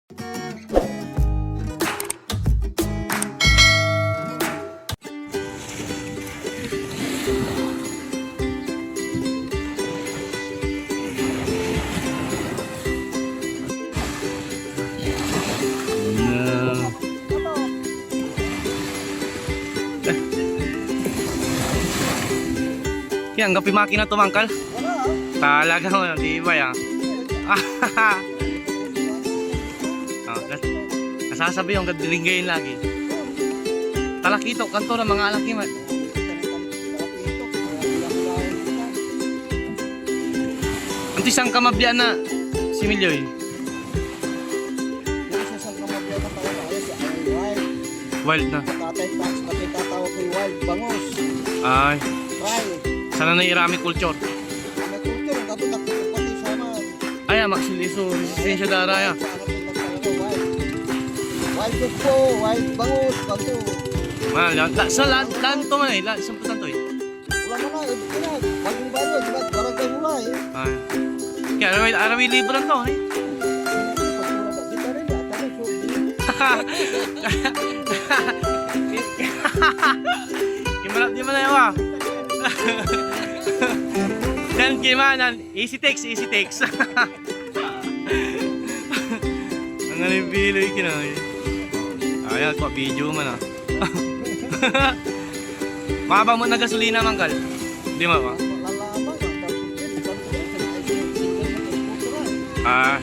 Yan, gapi makina to, Mangkal. Talaga mo, di ba yan? Nasasabi yung gadilingayin lagi. Talakito, kanto na mga alaki man. Anto isang kamabya na si Milyoy. Wild na. Tatawag ko yung wild bangus. Ay. Try. Sana na irami culture. May kultur, katulad ko pati sama. Ay, magsiliso. Resistensya dara ya. Wild food po, wild bangus, kanto. Sa lan to man eh. Saan po to eh? Wala mo na, bagong bayo, di ba? Barangay mula eh. Ay. Kaya arawi libre to eh. Di mo na yawa. Dan kimanan, easy takes. Ang alibiloy kinay. Ayan, pa video man ah. Mabang mo na gasolina, Mangkal? Di mo ba? Ah.